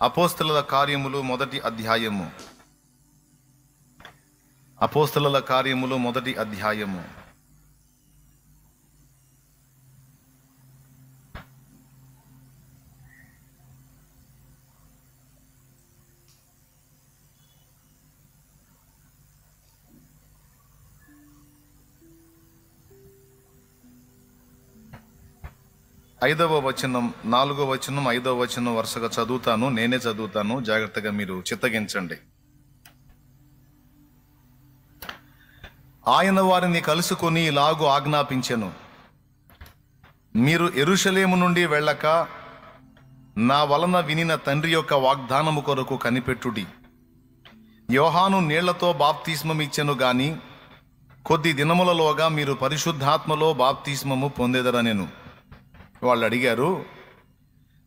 అపోస్తలుల కార్యములు మొదటి అధ్యాయము. అపోస్తలుల కార్యములు మొదటి అధ్యాయము. ఐదవ వచనం, 4వ వచనం, 5వ వచనం వరుసగా చదువుతాను. నేనే చదువుతాను, జాగ్రత్తగా మీరు చిత్తగించండి. ఆయన వారిని కలుసుకొని ఇలాగు ఆజ్ఞాపించెను, మీరు యెరూషలేము నుండి వెళ్ళక నా వలన వినిన తండ్రి యొక్క వాగ్దానము కొరకు కనిపెట్టుడి. యోహాను నీళ్లతో బాప్తిస్మం ఇచ్చెను గాని కొద్ది దినములలోగా మీరు పరిశుద్ధాత్మలో బాప్తిస్మము పొందెదరనెను. వాళ్ళు అడిగారు,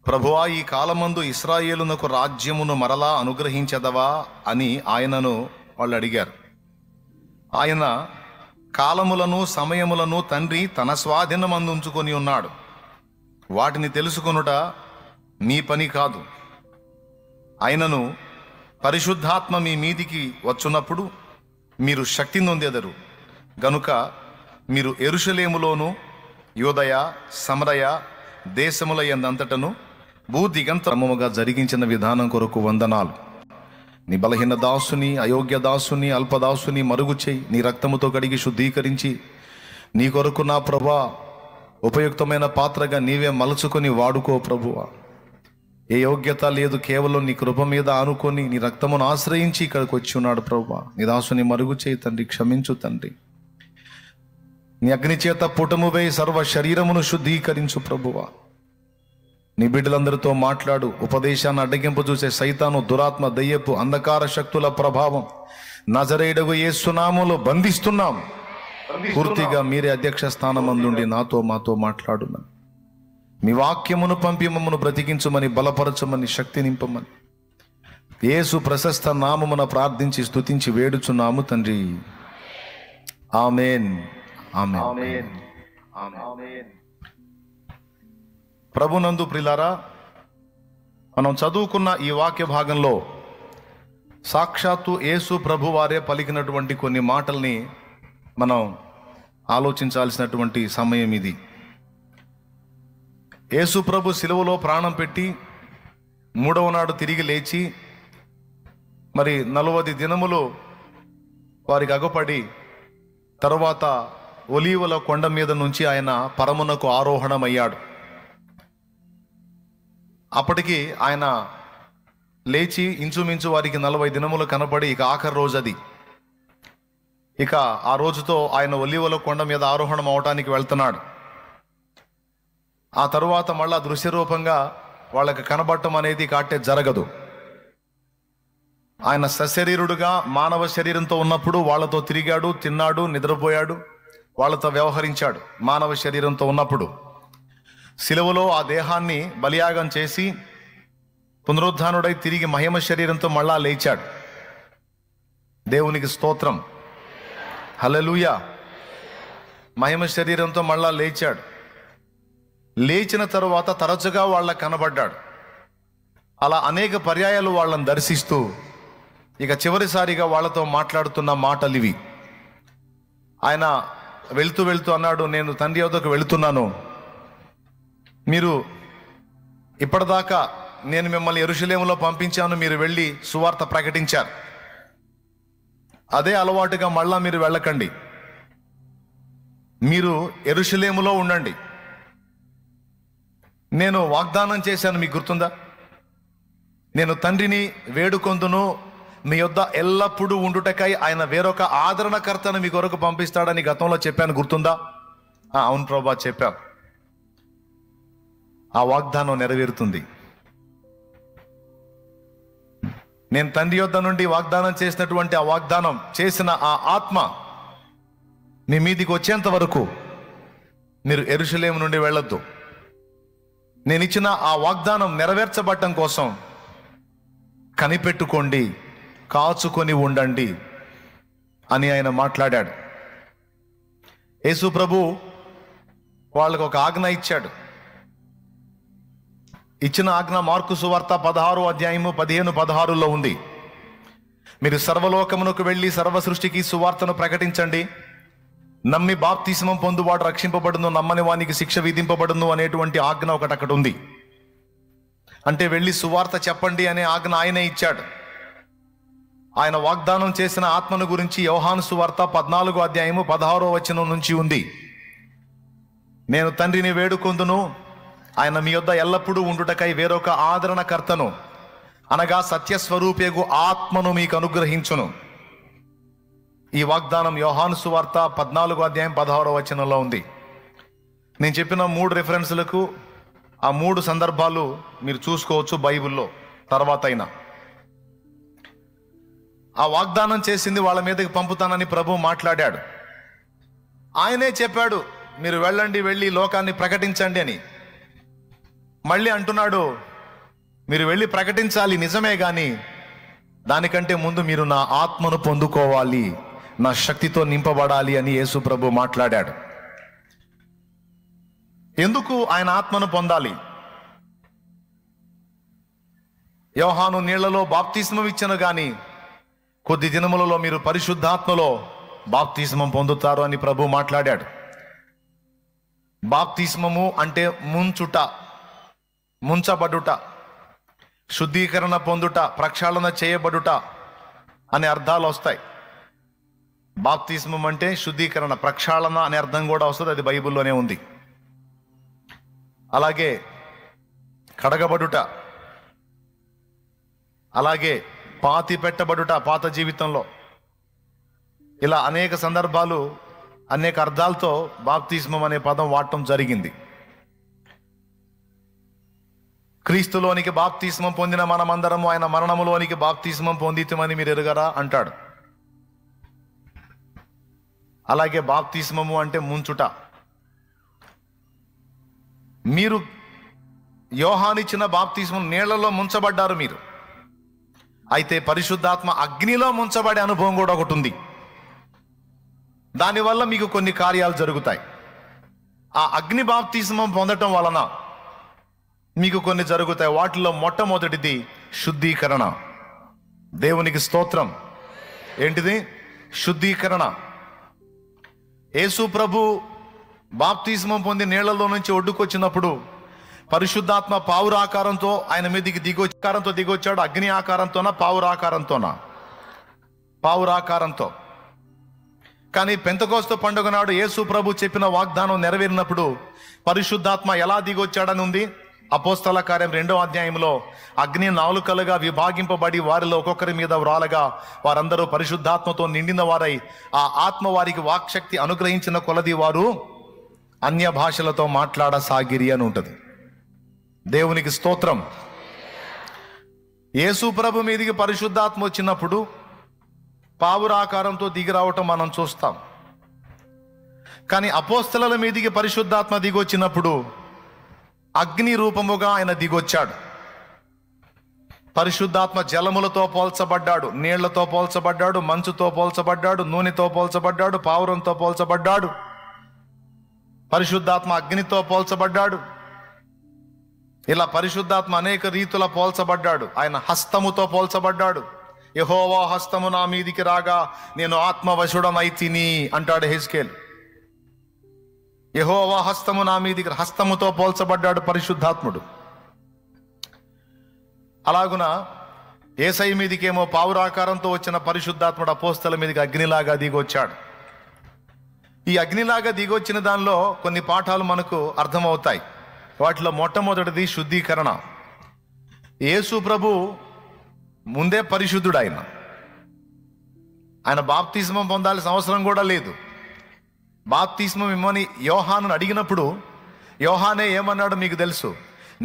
ప్రభువా, ఈ కాలమందు ఇశ్రాయేలునకు రాజ్యమును మరలా అనుగ్రహించదవా అని ఆయనను వాళ్ళు అడిగారు. ఆయన కాలములను సమయములను తండ్రి తన స్వాధీనమందు ఉంచుకొని ఉన్నాడు. వాటిని తెలుసుకొనుట మీ పని కాదు. ఆయనను పరిశుద్ధాత్మ మీ మీదికి వచ్చున్నప్పుడు మీరు శక్తి నొందెదరు గనుక మీరు యెరూషలేములోను యూదయ సమరయ దేశముల యందంతటను భూదిగంతముగా జరిగించిన విధానం కొరకు వందనాలు. నీ బలహీన దాసుని, అయోగ్య దాసుని, అల్పదాసుని మరుగు చేయి. నీ రక్తముతో కడిగి శుద్ధీకరించి నీ కొరకు నా ప్రభువా ఉపయుక్తమైన పాత్రగా నీవే మలుచుకొని వాడుకో ప్రభువా. ఏ యోగ్యత లేదు, కేవలం నీ కృప మీద ఆనుకొని నీ రక్తమును ఆశ్రయించి ఇక్కడికి వచ్చి ఉన్నాడు ప్రభువా. నీ దాసుని మరుగు చేయి తండ్రి, క్షమించు తండ్రి. నీ అగ్ని చేత పుటము వేయి సర్వ శరీరమును శుద్ధీకరించు ప్రభువా. నీ బిడ్డలందరితో మాట్లాడు. ఉపదేశాన్ని అడ్డగింపు చూసే సైతాను, దురాత్మ, దయ్యపు అంధకార శక్తుల ప్రభావం నజరేయుడగు యేసు నామములో బంధిస్తున్నాం. పూర్తిగా మీరే అధ్యక్ష స్థానమందుండి నాతో మాతో మాట్లాడున్నాను. మీ వాక్యమును పంపి మమ్మను బ్రతికించమని, బలపరచమని, శక్తి నింపమని యేసు ప్రశస్త నామమున ప్రార్థించి స్తుతించి వేడుచున్నాము తండ్రి. ఆమేన్. ఆమేన్. ప్రభునందు ప్రియులారా, మనం చదువుకున్న ఈ వాక్య భాగంలో సాక్షాత్తు యేసు ప్రభు వారే పలికినటువంటి కొన్ని మాటల్ని మనం ఆలోచించాల్సినటువంటి సమయం ఇది. యేసు ప్రభు శిలువలో ప్రాణం పెట్టి 3వ నాడు తిరిగి లేచి మరి 40 దినములు వారికి అగపడి తరువాత ఒలీవల కొండ మీద నుంచి ఆయన పరమునకు ఆరోహణమయ్యాడు. అప్పటికి ఆయన లేచి ఇంచుమించు వారికి 40 దినములు కనపడి ఇక ఆఖరి రోజు అది. ఇక ఆ రోజుతో ఆయన ఒలీవల కొండ మీద ఆరోహణం అవటానికి వెళ్తున్నాడు. ఆ తరువాత మళ్ళా దృశ్యరూపంగా వాళ్ళకి కనబడటం అనేది కాటే జరగదు. ఆయన సశరీరుడుగా మానవ శరీరంతో ఉన్నప్పుడు వాళ్ళతో తిరిగాడు, తిన్నాడు, నిద్రపోయాడు, వాళ్ళతో వ్యవహరించాడు. మానవ శరీరంతో ఉన్నప్పుడు శిలువలో ఆ దేహాన్ని బలియాగం చేసి పునరుద్ధానుడై తిరిగి మహిమ శరీరంతో మళ్ళా లేచాడు. దేవునికి స్తోత్రం, హల్లెలూయా. మహిమ శరీరంతో మళ్ళా లేచాడు. లేచిన తరువాత తరచుగా వాళ్ళకు కనబడ్డాడు. అలా అనేక పర్యాయాలు వాళ్ళని దర్శిస్తూ ఇక చివరిసారిగా వాళ్ళతో మాట్లాడుతున్న మాటలు ఇవి. ఆయన వెళ్తూ వెళ్తూ అన్నాడు, నేను తండ్రి వద్దకు వెళుతున్నాను. మీరు ఇప్పటిదాకా నేను మిమ్మల్ని యెరూషలేములో పంపించాను, మీరు వెళ్ళి సువార్త ప్రకటించారు. అదే అలవాటుగా మళ్ళా మీరు వెళ్ళకండి. మీరు యెరూషలేములో ఉండండి. నేను వాగ్దానం చేశాను, మీకు గుర్తుందా? నేను తండ్రిని వేడుకొందును, మీ యొద్ద ఎల్లప్పుడూ ఉండుటకై ఆయన వేరొక ఆదరణకర్తను మీ కొరకు పంపిస్తాడని గతంలో చెప్పాను, గుర్తుందా? అవును ప్రభా, చెప్పాను. ఆ వాగ్దానం నెరవేరుతుంది. నేను తండ్రి యొద్ద నుండి వాగ్దానం చేసినటువంటి ఆ వాగ్దానం చేసిన ఆ ఆత్మ మీ మీదికి వచ్చేంత వరకు మీరు యెరూషలేము నుండి వెళ్ళొద్దు. నేను ఇచ్చిన ఆ వాగ్దానం నెరవేర్చబడటం కోసం కనిపెట్టుకోండి, కాచుకొని ఉండండి అని ఆయన మాట్లాడాడు. యేసు ప్రభు వాళ్ళకు ఒక ఆజ్ఞ ఇచ్చాడు. ఇచ్చిన ఆజ్ఞ మార్కు సువార్త 16వ అధ్యాయము 15-16లో ఉంది. మీరు సర్వలోకమునకు వెళ్ళి సర్వ సృష్టికి సువార్తను ప్రకటించండి, నమ్మి బాప్తిస్మం పొందువాడు రక్షింపబడును, నమ్మని వానికి శిక్ష విధింపబడును అనేటువంటి ఆజ్ఞ ఒకటి అక్కడ ఉంది. అంటే వెళ్ళి సువార్త చెప్పండి అనే ఆజ్ఞ ఆయనే ఇచ్చాడు. ఆయన వాగ్దానం చేసిన ఆత్మను గురించి యోహాను సువార్త 14వ అధ్యాయము 16వ వచనం నుంచి ఉంది. నేను తండ్రిని వేడుకొందును, ఆయన మీ యొద్ద ఎల్లప్పుడూ ఉండుటకై వేరొక ఆదరణకర్తను అనగా సత్యస్వరూపేగు ఆత్మను మీకు అనుగ్రహించును. ఈ వాగ్దానం యోహాను సువార్త 14వ అధ్యాయం 16వ వచనంలో ఉంది. నేను చెప్పిన 3 రిఫరెన్స్లకు ఆ 3 సందర్భాలు మీరు చూసుకోవచ్చు బైబిల్లో. తర్వాత అయినా ఆ వాగ్దానం చేసింది వాళ్ళ మీదకి పంపుతానని ప్రభు మాట్లాడాడు. ఆయనే చెప్పాడు, మీరు వెళ్ళండి, వెళ్ళి లోకాన్ని ప్రకటించండి అని. మళ్ళీ అంటున్నాడు, మీరు వెళ్ళి ప్రకటించాలి నిజమే, కానీ దానికంటే ముందు మీరు నా ఆత్మను పొందుకోవాలి, నా శక్తితో నింపబడాలి అని యేసు ప్రభు మాట్లాడాడు. ఎందుకు ఆయన ఆత్మను పొందాలి? యోహాను నీళ్లలో బాప్తిస్మం ఇచ్చను గాని కొద్ది దినములలో మీరు పరిశుద్ధాత్మలో బాప్తిస్మం పొందుతారు అని ప్రభు మాట్లాడాడు. బాప్తిస్మము అంటే ముంచుట, ముంచబడుట, శుద్ధీకరణ పొందుట, ప్రక్షాళన చేయబడుట అనే అర్థాలు వస్తాయి. బాప్తిస్మం అంటే శుద్ధీకరణ, ప్రక్షాళన అనే అర్థం కూడా వస్తుంది, అది బైబిల్లోనే ఉంది. అలాగే కడగబడుట, అలాగే పాతి పెట్టబడుట, పాత జీవితంలో, ఇలా అనేక సందర్భాలు అనేక అర్థాలతో బాప్తిస్మం అనే పదం వాడటం జరిగింది. క్రీస్తులోనికి బాప్తిస్మం పొందిన మనమందరము ఆయన మరణములోనికి బాప్తిస్మం పొందితమని మీరు ఎరుగరా అంటాడు. అలాగే బాప్తిస్మము అంటే ముంచుట. మీరు యోహానిచ్చిన బాప్తిస్మం నీళ్లలో ముంచబడ్డారు మీరు. అయితే పరిశుద్ధాత్మ అగ్నిలో ముంచబడే అనుభవం కూడా ఒకటి ఉంది. దానివల్ల మీకు కొన్ని కార్యాలు జరుగుతాయి. ఆ అగ్ని బాప్తిస్మం పొందటం వలన మీకు కొన్ని జరుగుతాయి. వాటిలో మొట్టమొదటిది శుద్ధీకరణ. దేవునికి స్తోత్రం. ఏంటిది? శుద్ధీకరణ. యేసు ప్రభు బాప్తిస్మం పొంది నీళ్లలో నుంచి ఒడ్డుకొచ్చినప్పుడు పరిశుద్ధాత్మ పావురాకారంతో ఆయన మీదకి దిగొచ్చాడు. అగ్ని ఆకారంతోనా, పావురాకారంతోనా? పావురాకారంతో. కానీ పెంతెకోస్తు పండుగ నాడు యేసు ప్రభు చెప్పిన వాగ్దానం నెరవేరినప్పుడు పరిశుద్ధాత్మ ఎలా దిగొచ్చాడని ఉంది. అపోస్తల కార్యం 2వ అధ్యాయంలో అగ్ని నాలుకలుగా విభాగింపబడి వారిలో ఒక్కొక్కరి మీద వ్రాలగా వారందరూ పరిశుద్ధాత్మతో నిండిన వారై ఆ ఆత్మ వారికి వాక్శక్తి అనుగ్రహించిన కొలది వారు అన్య భాషలతో మాట్లాడసాగిరి అని ఉంటుంది. దేవునికి స్తోత్రం. యేసు ప్రభు మీదికి పరిశుద్ధాత్మ వచ్చినప్పుడు పావురాకారంతో దిగి రావటం మనం చూస్తాం. కానీ అపోస్తలుల మీదికి పరిశుద్ధాత్మ దిగొచ్చినప్పుడు అగ్ని రూపముగా ఆయన దిగొచ్చాడు. పరిశుద్ధాత్మ జలములతో పోల్చబడ్డాడు, నీళ్లతో పోల్చబడ్డాడు, మంచుతో పోల్చబడ్డాడు, నూనెతో పోల్చబడ్డాడు, పావురంతో పోల్చబడ్డాడు. పరిశుద్ధాత్మ అగ్నితో పోల్చబడ్డాడు. ఇలా పరిశుద్ధాత్మ అనేక రీతుల పోల్చబడ్డాడు. ఆయన హస్తముతో పోల్చబడ్డాడు. యెహోవా హస్తము నా మీదికి రాగా నేను ఆత్మవశుడనైతిని అంటాడు హెజ్కేల్. యెహోవా హస్తము నా మీదికి, హస్తముతో పోల్చబడ్డాడు పరిశుద్ధాత్ముడు. అలాగున యేసయ్య మీదికేమో పావురాకారంతో వచ్చిన పరిశుద్ధాత్ముడు అపోస్తల మీదకి అగ్నిలాగా దిగొచ్చాడు. ఈ అగ్నిలాగా దిగొచ్చిన దానిలో కొన్ని పాఠాలు మనకు అర్థమవుతాయి. వాటిలో మొట్టమొదటిది శుద్ధీకరణ. యేసు ప్రభు ముందే పరిశుద్ధుడు. ఆయన బాప్తిస్మం పొందాల్సిన అవసరం కూడా లేదు. బాప్తిస్మం ఇమ్మని యోహాను అడిగినప్పుడు యోహానే ఏమన్నాడు మీకు తెలుసు?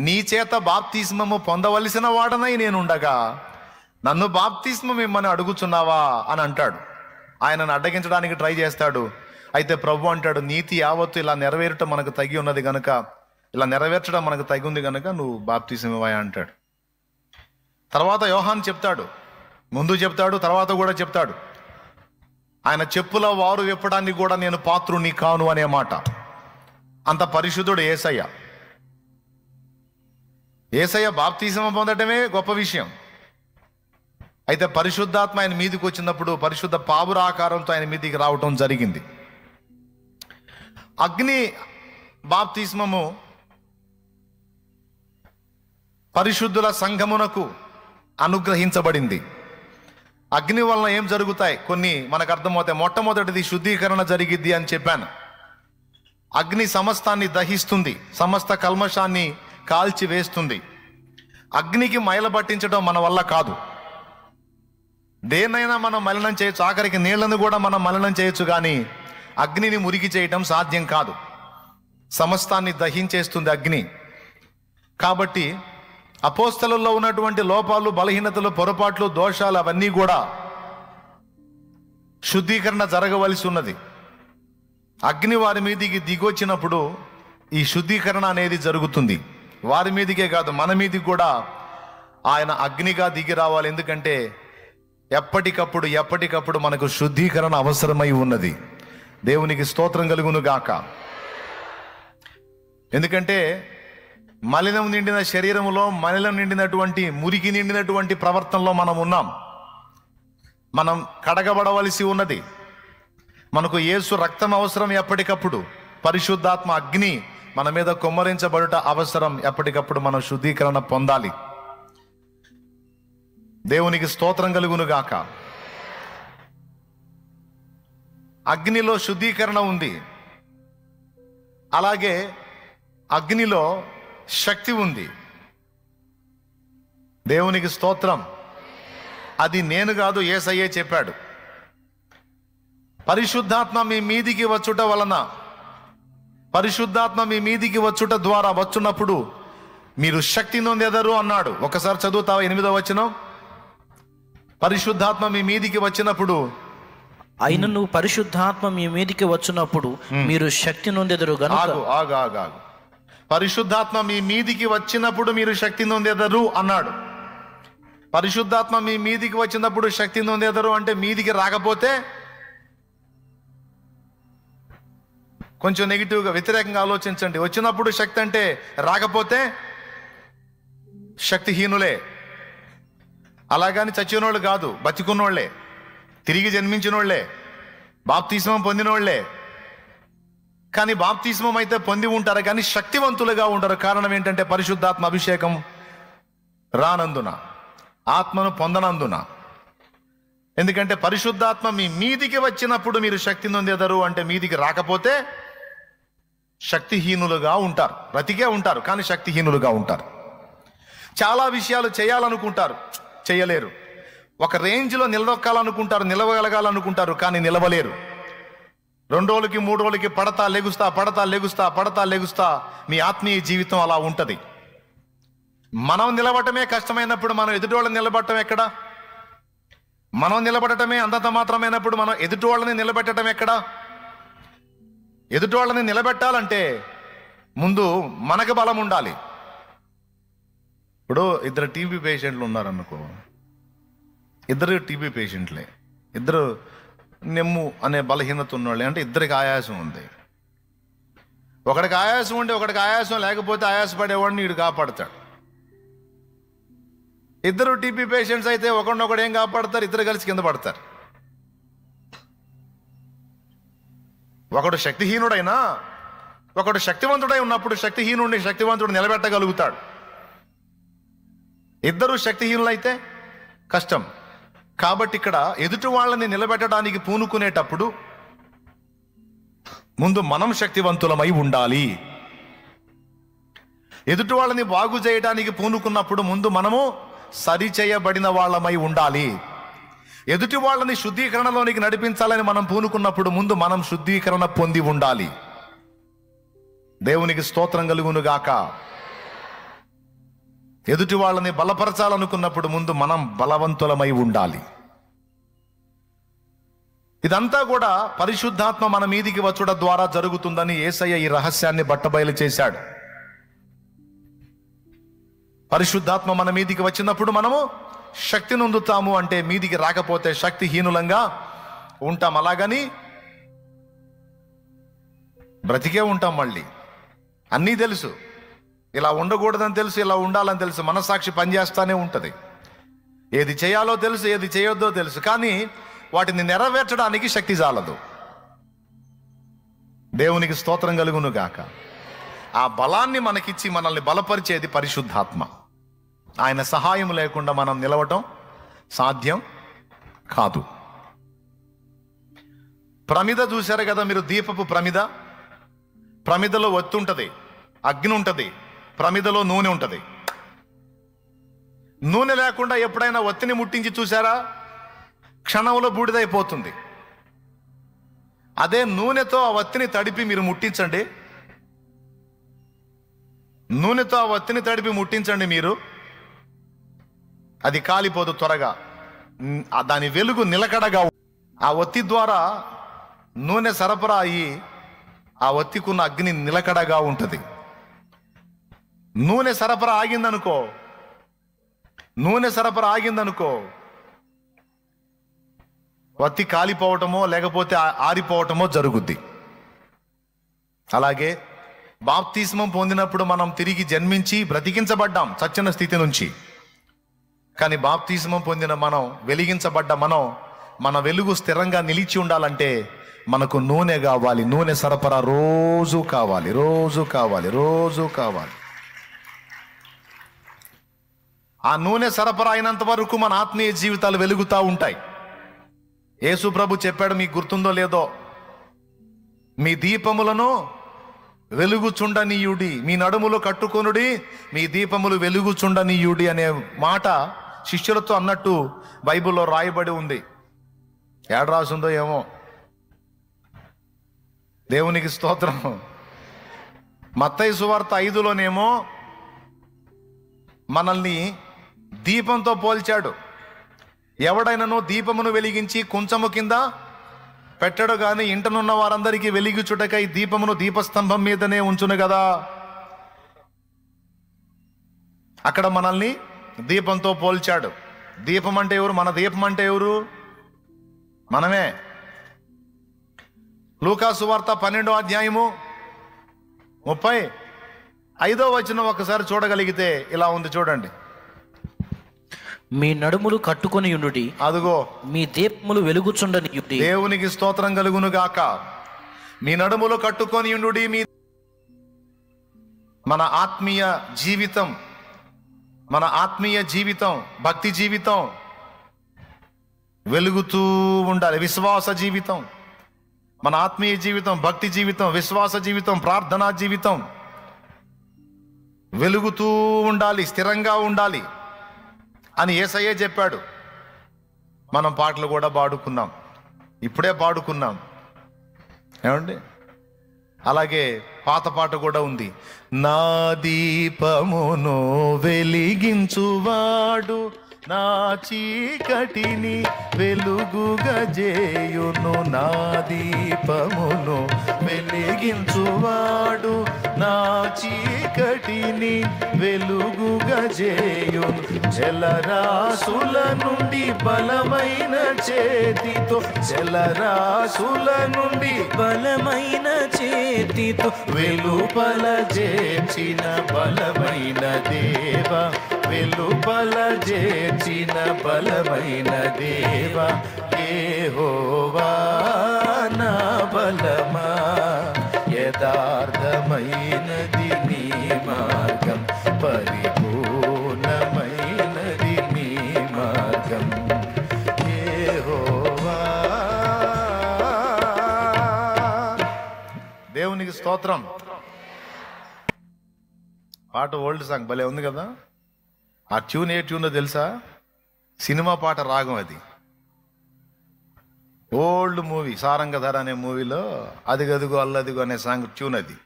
నీ చేత బాప్తిస్మము పొందవలసిన వాడనై నేనుండగా నన్ను బాప్తిస్మం ఇమ్మని అడుగుచున్నావా అని అంటాడు. ఆయనను అడ్డగించడానికి ట్రై చేస్తాడు. అయితే ప్రభు అంటాడు, నీతి యావత్తు ఇలా నెరవేరటం మనకు తగి ఉన్నది గనుక, ఇలా నెరవేర్చడం మనకు తగి ఉంది గనుక నువ్వు బాప్తిస్మం ఇవ్వయా అంటాడు. తర్వాత యోహాను చెప్తాడు, ముందు చెప్తాడు, తర్వాత కూడా చెప్తాడు, ఆయన చెప్పుల వారు విప్పడానికి కూడా నేను పాత్రుని కాను అనే మాట. అంత పరిశుద్ధుడు యేసయ్య. యేసయ్య బాప్తిస్మం పొందటమే గొప్ప విషయం. అయితే పరిశుద్ధాత్మ ఆయన మీదికి వచ్చినప్పుడు పరిశుద్ధ పావుర ఆకారంతో ఆయన మీదికి రావటం జరిగింది. అగ్ని బాప్తిస్మము పరిశుద్ధుల సంఘమునకు అనుగ్రహించబడింది. అగ్ని వలన ఏం జరుగుతాయి కొన్ని మనకు అర్థమవుతాయి. మొట్టమొదటిది శుద్ధీకరణ జరిగిద్ది అని చెప్పాను. అగ్ని సమస్తాన్ని దహిస్తుంది, సమస్త కల్మషాన్ని కాల్చి వేస్తుంది. అగ్నికి మైల పట్టించడం మన వల్ల కాదు. దేన్నైనా మనం మలినం చేయొచ్చు, ఆఖరికి నీళ్లను కూడా మనం మలినం చేయొచ్చు, కానీ అగ్నిని మురికి చేయటం సాధ్యం కాదు. సమస్తాన్ని దహించేస్తుంది అగ్ని. కాబట్టి అపోస్తలుల్లో ఉన్నటువంటి లోపాలు, బలహీనతలు, పొరపాట్లు, దోషాలు అవన్నీ కూడా శుద్ధీకరణ జరగవలసి ఉన్నది. అగ్ని వారి మీదికి దిగొచ్చినప్పుడు ఈ శుద్ధీకరణ అనేది జరుగుతుంది. వారి మీదికే కాదు, మన మీదికి కూడా ఆయన అగ్నిగా దిగి రావాలి. ఎందుకంటే ఎప్పటికప్పుడు మనకు శుద్ధీకరణ అవసరమై ఉన్నది. దేవునికి స్తోత్రం కలుగును గాక. ఎందుకంటే మలినం నిండిన శరీరములో, మలినం నిండినటువంటి, మురికి నిండినటువంటి ప్రవర్తనలో మనం ఉన్నాం. మనం కడగబడవలసి ఉన్నది. మనకు యేసు రక్తం అవసరం ఎప్పటికప్పుడు. పరిశుద్ధాత్మ అగ్ని మన మీద కుమ్మరించబడుట అవసరం. ఎప్పటికప్పుడు మనం శుద్ధీకరణ పొందాలి. దేవునికి స్తోత్రం కలుగును గాక. అగ్నిలో శుద్ధీకరణ ఉంది, అలాగే అగ్నిలో శక్తి ఉంది. దేవునికి స్తోత్రం. అది నేను కాదు, యేసయ్యే చెప్పాడు. పరిశుద్ధాత్మ మీ మీదికి వచ్చుట వలన, పరిశుద్ధాత్మ మీ మీదికి వచ్చుట ద్వారా వచ్చున్నప్పుడు మీరు శక్తి నొందెదరు అన్నాడు. ఒకసారి చదువుతావా 8వ వచనం? పరిశుద్ధాత్మ మీ మీదికి వచ్చినప్పుడు, అయినను పరిశుద్ధాత్మ మీ మీదికి వచ్చినప్పుడు మీరు శక్తి నొందెదరు గనుక. ఆగు. పరిశుద్ధాత్మ మీ మీదికి వచ్చినప్పుడు మీరు శక్తి నొందెదరు అన్నాడు. పరిశుద్ధాత్మ మీ మీదికి వచ్చినప్పుడు శక్తి నొందెదరు అంటే మీదికి రాకపోతే కొంచెం నెగిటివ్గా, వ్యతిరేకంగా ఆలోచించండి. వచ్చినప్పుడు శక్తి అంటే రాకపోతే శక్తిహీనులే. అలాగని చచ్చినోళ్ళు కాదు, బతికున్నోళ్లే, తిరిగి జన్మించినోళ్లే, బాప్తిస్మం పొందినోళ్లే. కానీ బాప్తిస్మం అయితే పొంది ఉంటారు, కానీ శక్తివంతులుగా ఉంటారు. కారణం ఏంటంటే పరిశుద్ధాత్మ అభిషేకం రానందున, ఆత్మను పొందనందున. ఎందుకంటే పరిశుద్ధాత్మ మీ మీదికి వచ్చినప్పుడు మీరు శక్తి నొందెదరు అంటే మీదికి రాకపోతే శక్తిహీనులుగా ఉంటారు. బ్రతికే ఉంటారు కానీ శక్తిహీనులుగా ఉంటారు. చాలా విషయాలు చేయాలనుకుంటారు, చేయలేరు. ఒక రేంజ్లో నిలదొక్కాలనుకుంటారు, నిలవగలగాలనుకుంటారు, కానీ నిలవలేరు. 2 రోజులకి 3 రోజులకి పడతా లెగుస్తా మీ ఆత్మీయ జీవితం అలా ఉంటుంది. మనం నిలబడటమే కష్టమైనప్పుడు మనం ఎదుటివాళ్ళని నిలబడటం ఎక్కడ? మనం నిలబడటమే అంతంత మాత్రమైనప్పుడు మనం ఎదుటివాళ్ళని నిలబెట్టడం ఎక్కడ? ఎదుటివాళ్ళని నిలబెట్టాలంటే ముందు మనకు బలం ఉండాలి. ఇప్పుడు 2 టీబీ పేషెంట్లు ఉన్నారనుకో, 2 టీబీ పేషెంట్లే, 2 నెమ్ము అనే బలహీనత ఉన్నవాళ్ళే, అంటే 2కి ఆయాసం ఉంది. ఒకడికి ఆయాసం ఉండి ఒకడికి ఆయాసం లేకపోతే ఆయాసపడేవాడిని వీడు కాపాడుతాడు. 2 టీబీ పేషెంట్స్ అయితే ఒకడినొకడు ఏం కాపాడతారు? 2 కలిసి కింద పడతారు. ఒకడు శక్తిహీనుడైనా ఒకడు శక్తివంతుడై ఉన్నప్పుడు శక్తిహీనుడిని శక్తివంతుడు నిలబెట్టగలుగుతాడు. 2 శక్తిహీనులైతే కష్టం. కాబట్టి ఇక్కడ ఎదుటి వాళ్ళని నిలబెట్టడానికి పూనుకునేటప్పుడు ముందు మనం శక్తివంతులమై ఉండాలి. ఎదుటి వాళ్ళని బాగు చేయడానికి పూనుకున్నప్పుడు ముందు మనము సరిచేయబడిన వాళ్ళమై ఉండాలి. ఎదుటి వాళ్ళని శుద్ధీకరణలోనికి నడిపించాలని మనం పూనుకున్నప్పుడు ముందు మనం శుద్ధీకరణ పొంది ఉండాలి. దేవునికి స్తోత్రం కలుగును గాక. ఎదుటి వాళ్ళని బలపరచాలనుకున్నప్పుడు ముందు మనం బలవంతులమై ఉండాలి. ఇదంతా కూడా పరిశుద్ధాత్మ మన మీదికి వచ్చుట ద్వారా జరుగుతుందని యేసయ్య ఈ రహస్యాన్ని బట్టబయలు చేశాడు. పరిశుద్ధాత్మ మన మీదికి వచ్చినప్పుడు మనము శక్తి నొందుతాము, అంటే మీదికి రాకపోతే శక్తిహీనులంగా ఉంటాం. అలాగని బ్రతికే ఉంటాం. మళ్ళీ అన్నీ తెలుసు, ఇలా ఉండకూడదని తెలుసు, ఇలా ఉండాలని తెలుసు, మనస్సాక్షి పనిచేస్తానే ఉంటుంది. ఏది చేయాలో తెలుసు, ఏది చేయొద్దో తెలుసు, కానీ వాటిని నెరవేర్చడానికి శక్తి చాలదు. దేవునికి స్తోత్రం కలుగును గాక. ఆ బలాన్ని మనకిచ్చి మనల్ని బలపరిచేది పరిశుద్ధాత్మ. ఆయన సహాయం లేకుండా మనం నిలవటం సాధ్యం కాదు. ప్రమిద చూశారు కదా మీరు, దీపపు ప్రమిద. ప్రమిదలో ఒత్తి ఉంటుంది, అగ్ని ఉంటుంది, ప్రమిదలో నూనె ఉంటుంది. నూనె లేకుండా ఎప్పుడైనా ఒత్తిని ముట్టించి చూసారా? క్షణంలో బూడిదైపోతుంది. అదే నూనెతో ఆ ఒత్తిని తడిపి మీరు ముట్టించండి, నూనెతో ఆ ఒత్తిని తడిపి ముట్టించండి మీరు, అది కాలిపోదు త్వరగా. దాని వెలుగు నిలకడగా, ఆ ఒత్తి ద్వారా నూనె సరఫరా అయ్యి ఆ ఒత్తికున్న అగ్ని నిలకడగా ఉంటుంది. నూనె సరఫరా ఆగిందనుకో, ఒత్తి కాలిపోవటమో లేకపోతే ఆరిపోవటమో జరుగుద్ది. అలాగే బాప్తిస్మం పొందినప్పుడు మనం తిరిగి జన్మించి బ్రతికించబడ్డాం చచ్చిన స్థితి నుంచి. కానీ బాప్తిస్మం పొందిన మనం, వెలిగించబడ్డ మనం, మన వెలుగు స్థిరంగా నిలిచి ఉండాలంటే మనకు నూనె కావాలి. నూనె సరఫరా రోజు కావాలి. ఆ నూనె సరఫరా అయినంత వరకు మన ఆత్మీయ జీవితాలు వెలుగుతూ ఉంటాయి. యేసు ప్రభు చెప్పాడు, మీకు గుర్తుందో లేదో, మీ దీపములను వెలుగుచుండనీయుడి, మీ నడుములు కట్టుకొనుడి, మీ దీపములు వెలుగుచుండనీయుడి అనే మాట శిష్యులతో అన్నట్టు బైబిల్లో రాయబడి ఉంది. ఏడ రాసుందో ఏమో, దేవునికి స్తోత్రం. మత్తయి సువార్త 5లోనేమో మనల్ని దీపంతో పోల్చాడు. ఎవడైనాను దీపమును వెలిగించి కుంచము కింద పెట్టడు గాని ఇంటనున్న వారందరికీ వెలిగించుటకై దీపమును దీపస్తంభం మీదనే ఉంచును కదా. అక్కడ మనల్ని దీపంతో పోల్చాడు. దీపం అంటే ఎవరు? మన దీపం అంటే ఎవరు? మనమే. లూకా సువార్త 12వ అధ్యాయము 35వ వచనం ఒకసారి చూడగలిగితే ఇలా ఉంది, చూడండి. మీ నడుములు కట్టుకొని ఉండుడి, అదుగో మీ దీపములు వెలుగుచుండనీయుడి. దేవునికి స్తోత్రం కలుగును గాక. మీ నడుములు కట్టుకొని ఉండుడి. మన ఆత్మీయ జీవితం, భక్తి జీవితం వెలుగుతూ ఉండాలి. విశ్వాస జీవితం, మన ఆత్మీయ జీవితం, భక్తి జీవితం, విశ్వాస జీవితం, ప్రార్థనా జీవితం వెలుగుతూ ఉండాలి, స్థిరంగా ఉండాలి అని యేసయ్యే చెప్పాడు. మనం పాటలు కూడా పాడుకున్నాం, ఇప్పుడే పాడుకున్నాం ఏమండి. అలాగే పాత పాట కూడా ఉంది. నా దీపమును వెలిగించువాడు నా చీకటిని వెలుగుగా చేయును. నా దీపమును వెలిగించువాడు నా చీకటిని వెలుగుగా చేయును. జలరాశుల నుండి బలమైన చేతితో, జలరాశుల నుండి బలమైన చేతితో వెలుపల చేర్చిన బలమైన దేవ, వెలుపల చేర్చిన బలమైన దేవ, యెహోవా నా బలమా, యథార్థమైనది నీ మార్గం, పరిపూర్ణమైనది నీ మార్గం, యెహోవా. దేవునికి స్తోత్రం. పాట ఓల్డ్ సాంగ్ భలే ఉంది కదా. ఆ ట్యూన్ ఏ ట్యూనో తెలుసా? సినిమా పాట రాగం అది. ఓల్డ్ మూవీ సారంగధర అనే మూవీలో అదిగదిగో అల్లదిగో అనే సాంగ్ ట్యూన్ అది.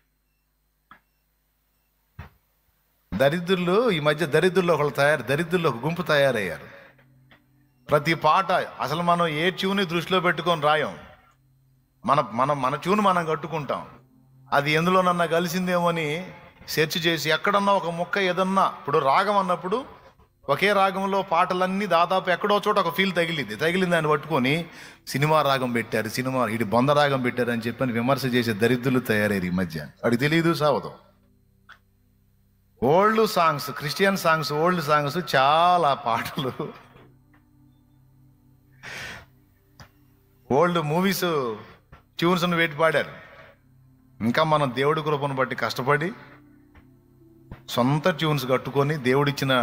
దరిద్రులు ఈ మధ్య దరిద్రుల్లో ఒక గుంపు తయారయ్యారు. ప్రతి పాట అసలు మనం ఏ ట్యూన్ దృష్టిలో పెట్టుకొని రాయం. మన ట్యూన్ మనం కట్టుకుంటాం. అది ఎందులోనన్నా కలిసిందేమో అని సెర్చ్ చేసి ఎక్కడన్నా ఒక ముక్క ఏదన్నా, ఇప్పుడు రాగం అన్నప్పుడు ఒకే రాగంలో పాటలన్నీ దాదాపు ఎక్కడో చోట ఒక ఫీల్ తగిలింది దాన్ని పట్టుకొని సినిమా రాగం పెట్టారు, ఇటు బొంద రాగం పెట్టారు అని చెప్పని విమర్శ చేసే దరిద్రులు తయారయ్యారు ఈ మధ్య. వాడికి తెలియదు సావదు. Old songs, Christian songs, old songs చాలా పాటలు, ఓల్డ్ మూవీస్ ట్యూన్స్ను వేటి పాడారు. ఇంకా మనం దేవుడి కృపను బట్టి కష్టపడి సొంత ట్యూన్స్ కట్టుకొని, దేవుడిచ్చిన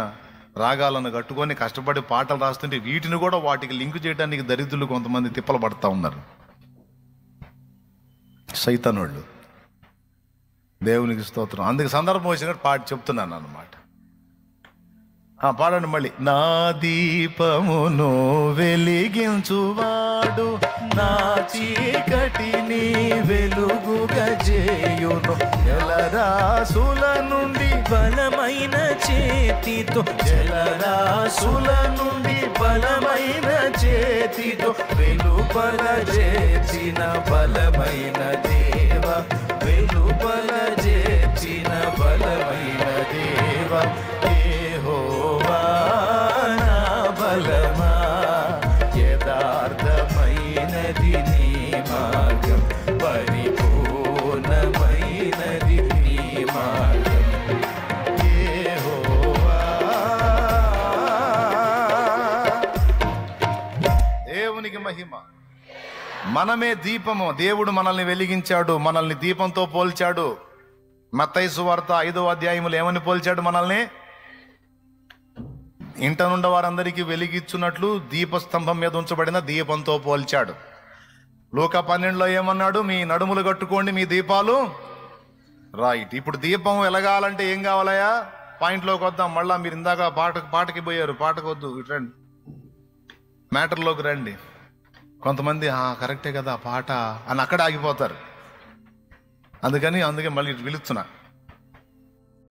రాగాలను కట్టుకొని కష్టపడి పాటలు రాస్తుంటే వీటిని కూడా వాటికి లింక్ చేయడానికి దరిద్రులు కొంతమంది తిప్పలు పడుతూ ఉన్నారు, సైతానోళ్ళు. దేవునికి స్తోత్రం. అందుకు సందర్భం వచ్చినట్టు పాట చెప్తున్నాను అన్నమాట. పాడండి మళ్ళీ. నా దీపమును వెలిగించువాడు నా చీకటిని వెలుగుగా చేయును, జలరాసుల నుండి బలమైన చేతితో, జలరాసుల నుండి బలమైన చేతితో వెలుపల చేసిన బలమైన దేవ, వెలుపల చేసిన బలమైన దేవ, యెహోవా నా బలమా, యథార్థమైనది నీ మార్గం, పరిపూర్ణమైనది నీ మార్గం, యెహోవా. దేవునికి మహిమ. మనమే దీపము. దేవుడు మనల్ని వెలిగించాడు, మనల్ని దీపంతో పోల్చాడు. మత్తయి సువార్త 5వ అధ్యాయములో ఏమని పోల్చాడు మనల్ని? ఇంట నుండి వారందరికీ వెలిగించున్నట్లు దీపస్తంభం మీద ఉంచబడిన దీపంతో పోల్చాడు. లూకా 12లో ఏమన్నాడు? మీ నడుములు కట్టుకోండి, మీ దీపాలు. రైట్. ఇప్పుడు దీపం వెలగాలంటే ఏం కావాలయా? పాయింట్లోకి వద్దాం. మళ్ళా మీరు ఇందాక పాటకి పోయారు, పాటకు వద్దు, ఇటు రండి, మ్యాటర్లోకి రండి. కొంతమంది కరెక్టే కదా పాట అని అక్కడ ఆగిపోతారు. అందుకే మళ్ళీ పిలుస్తున్నా.